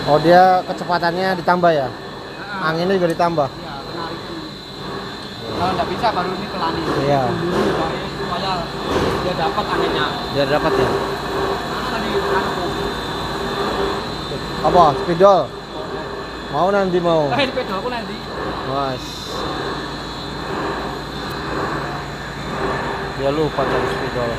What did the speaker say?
Oh, dia kecepatannya ditambah ya? Nah, Anginnya juga ditambah? iya, penarikan. Kalau nggak bisa baru ini pelani. Iya. Dulu supaya dia dapat anginnya. Biar dapat ya? Mana tadi anakku? Apa? Spidol? Mau nanti mau? Ini sepeda aku nanti. Mas. Dia lupa cari spidol.